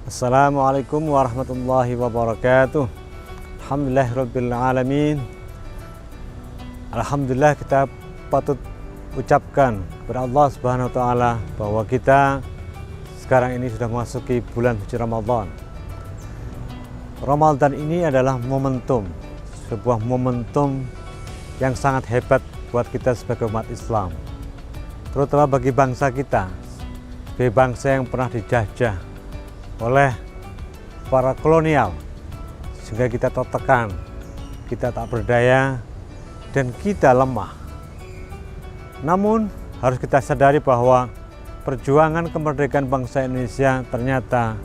Assalamualaikum warahmatullahi wabarakatuh. Alhamdulillahirabbil alamin. Alhamdulillah, kita patut ucapkan kepada Allah Subhanahu wa taala bahwa kita sekarang ini sudah memasuki bulan suci Ramadan. Ramadan ini adalah momentum, sebuah momentum yang sangat hebat buat kita sebagai umat Islam, terutama bagi bangsa kita, sebagai bangsa yang pernah dijajah oleh para kolonial, sehingga kita tertekan, kita tak berdaya, dan kita lemah. Namun harus kita sadari bahwa perjuangan kemerdekaan bangsa Indonesia ternyata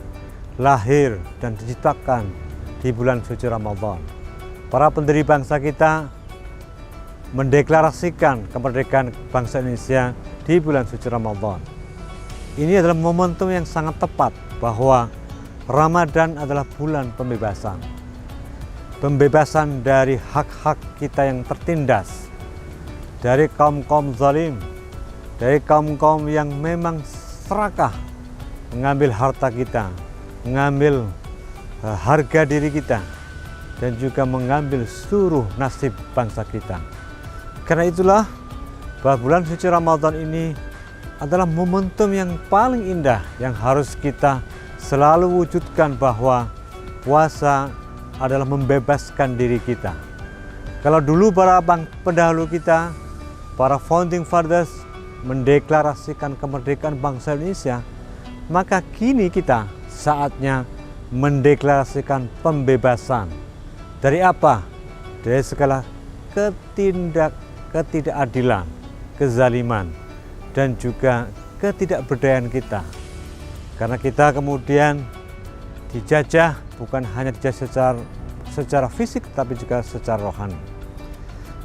lahir dan diciptakan di bulan suci Ramadan. Para pendiri bangsa kita mendeklarasikan kemerdekaan bangsa Indonesia di bulan suci Ramadan. Ini adalah momentum yang sangat tepat bahwa Ramadan adalah bulan pembebasan. Pembebasan dari hak-hak kita yang tertindas, dari kaum-kaum zalim, dari kaum-kaum yang memang serakah mengambil harta kita, mengambil harga diri kita, dan juga mengambil seluruh nasib bangsa kita. Karena itulah bahwa bulan suci Ramadan ini adalah momentum yang paling indah yang harus kita selalu wujudkan, bahwa puasa adalah membebaskan diri kita. Kalau dulu para pendahulu kita, para founding fathers mendeklarasikan kemerdekaan bangsa Indonesia, maka kini kita saatnya mendeklarasikan pembebasan. Dari apa? Dari segala ketidakadilan, kezaliman, dan juga ketidakberdayaan kita. Karena kita kemudian dijajah, bukan hanya dijajah secara fisik, tapi juga secara rohani.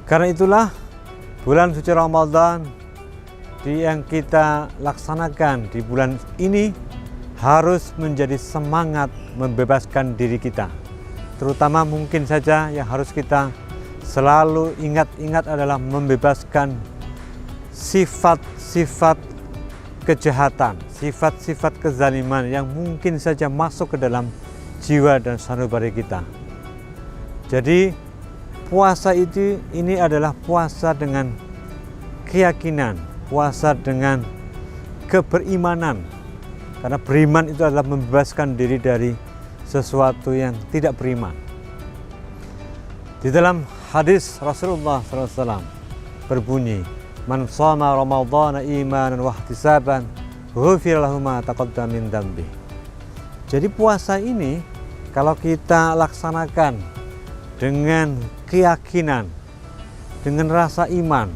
Karena itulah bulan suci Ramadan yang kita laksanakan di bulan ini harus menjadi semangat membebaskan diri kita. Terutama mungkin saja yang harus kita selalu ingat-ingat adalah membebaskan sifat-sifat kejahatan, sifat-sifat kezaliman yang mungkin saja masuk ke dalam jiwa dan sanubari kita. Jadi puasa ini adalah puasa dengan keyakinan, puasa dengan keberimanan. Karena beriman itu adalah membebaskan diri dari sesuatu yang tidak beriman. Di dalam hadis Rasulullah SAW berbunyi, "Man shoma Ramadhana imanan wa ihtisaban, ghufira lahu ma taqaddama min dzambi." Jadi puasa ini kalau kita laksanakan dengan keyakinan, dengan rasa iman,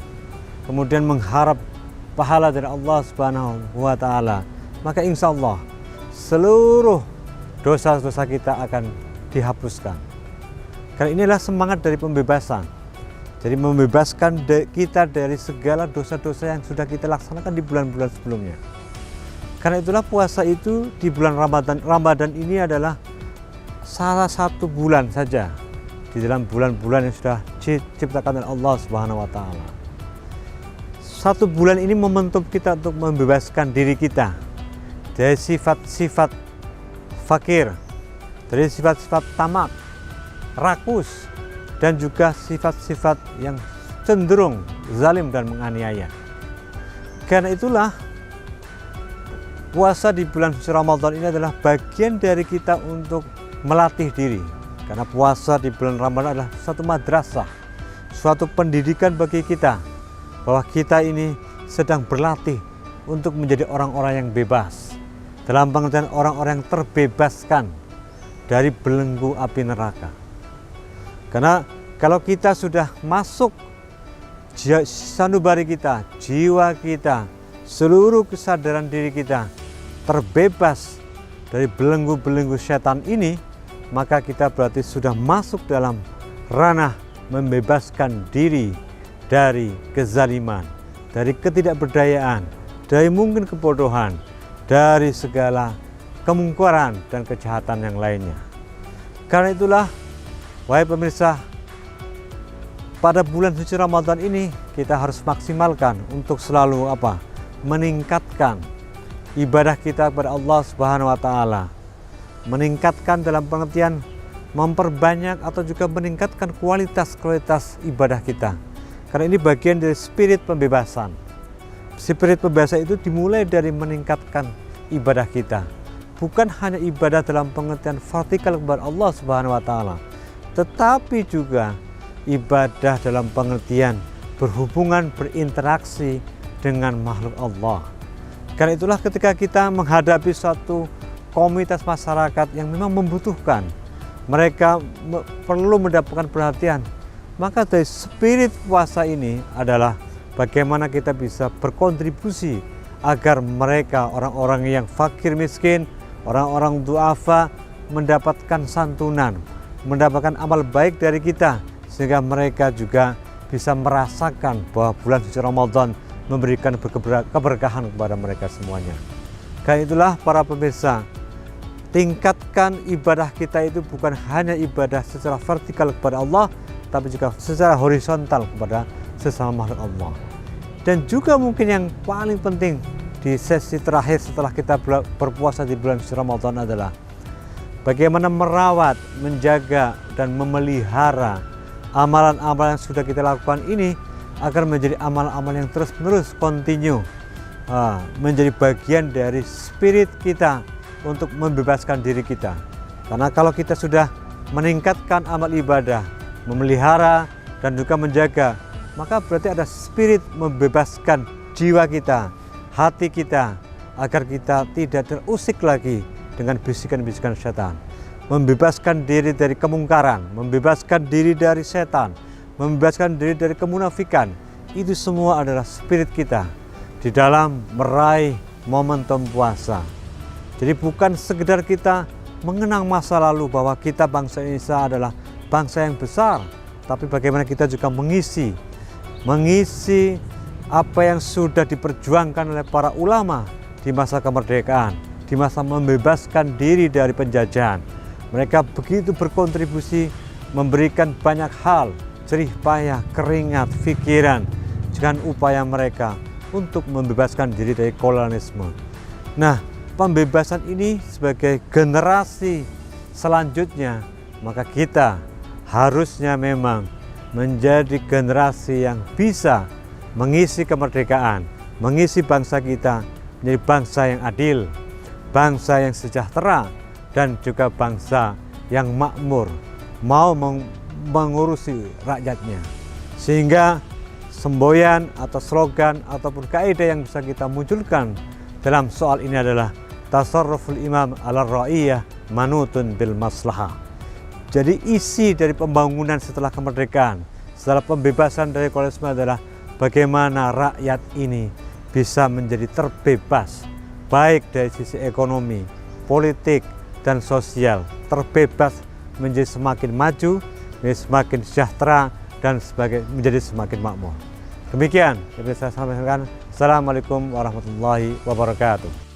kemudian mengharap pahala dari Allah Subhanahu wa taala, maka insya Allah seluruh dosa-dosa kita akan dihapuskan. Karena inilah semangat dari pembebasan. Jadi membebaskan kita dari segala dosa-dosa yang sudah kita laksanakan di bulan-bulan sebelumnya. Karena itulah puasa itu di bulan Ramadan ini adalah salah satu bulan saja di dalam bulan-bulan yang sudah diciptakan oleh Allah Subhanahu wa taala. Satu bulan ini momentum kita untuk membebaskan diri kita dari sifat-sifat fakir, dari sifat-sifat tamak, rakus, dan juga sifat-sifat yang cenderung zalim dan menganiaya. Karena itulah puasa di bulan suci Ramadan ini adalah bagian dari kita untuk melatih diri. Karena puasa di bulan Ramadan adalah satu madrasah, suatu pendidikan bagi kita, bahwa kita ini sedang berlatih untuk menjadi orang-orang yang bebas, dalam pengertian orang-orang yang terbebaskan dari belenggu api neraka. Karena kalau kita sudah masuk sanubari kita, jiwa kita, seluruh kesadaran diri kita terbebas dari belenggu-belenggu setan ini, maka kita berarti sudah masuk dalam ranah membebaskan diri dari kezaliman, dari ketidakberdayaan, dari mungkin kebodohan, dari segala kemungkaran dan kejahatan yang lainnya. Karena itulah, wahai pemirsa, pada bulan suci Ramadan ini kita harus maksimalkan untuk selalu meningkatkan ibadah kita kepada Allah Subhanahu wa taala. meningkatkan dalam pengertian memperbanyak atau juga meningkatkan kualitas ibadah kita. Karena ini bagian dari spirit pembebasan. Spirit pembebasan itu dimulai dari meningkatkan ibadah kita. Bukan hanya ibadah dalam pengertian vertikal kepada Allah Subhanahu wa taala, tetapi juga ibadah dalam pengertian berhubungan, berinteraksi dengan makhluk Allah. Karena itulah ketika kita menghadapi suatu komunitas masyarakat yang memang membutuhkan, mereka perlu mendapatkan perhatian, maka dari spirit puasa ini adalah bagaimana kita bisa berkontribusi agar mereka, orang-orang yang fakir miskin, orang-orang duafa, mendapatkan santunan, mendapatkan amal baik dari kita, sehingga mereka juga bisa merasakan bahwa bulan suci Ramadan memberikan keberkahan kepada mereka semuanya. Karena itulah para pemirsa, tingkatkan ibadah kita itu bukan hanya ibadah secara vertikal kepada Allah, tapi juga secara horizontal kepada sesama makhluk Allah. Dan juga mungkin yang paling penting di sesi terakhir setelah kita berpuasa di bulan suci Ramadan adalah bagaimana merawat, menjaga, dan memelihara amalan-amalan yang sudah kita lakukan ini agar menjadi amal-amal yang terus-menerus continue, menjadi bagian dari spirit kita untuk membebaskan diri kita. Karena kalau kita sudah meningkatkan amal ibadah, memelihara dan juga menjaga, maka berarti ada spirit membebaskan jiwa kita, hati kita, agar kita tidak terusik lagi dengan bisikan-bisikan setan. Membebaskan diri dari kemungkaran, membebaskan diri dari setan, membebaskan diri dari kemunafikan. Itu semua adalah spirit kita di dalam meraih momentum puasa. Jadi bukan sekedar kita mengenang masa lalu bahwa kita bangsa Indonesia adalah bangsa yang besar, tapi bagaimana kita juga mengisi apa yang sudah diperjuangkan oleh para ulama di masa kemerdekaan, di masa membebaskan diri dari penjajahan. Mereka begitu berkontribusi, memberikan banyak hal, jerih payah, keringat, pikiran, dengan upaya mereka untuk membebaskan diri dari kolonialisme. Nah, pembebasan ini sebagai generasi selanjutnya, maka kita harusnya memang menjadi generasi yang bisa mengisi kemerdekaan, mengisi bangsa kita menjadi bangsa yang adil, bangsa yang sejahtera, dan juga bangsa yang makmur, mau mengurusi rakyatnya. Sehingga semboyan atau slogan ataupun kaidah yang bisa kita munculkan dalam soal ini adalah tasarruful imam ala ra'iyah manutun bil maslahah. Jadi isi dari pembangunan setelah kemerdekaan, setelah pembebasan dari kolonialisme adalah bagaimana rakyat ini bisa menjadi terbebas, baik dari sisi ekonomi, politik, dan sosial, terbebas menjadi semakin maju, menjadi semakin sejahtera, dan menjadi semakin makmur. Demikian yang bisa saya sampaikan. Assalamualaikum warahmatullahi wabarakatuh.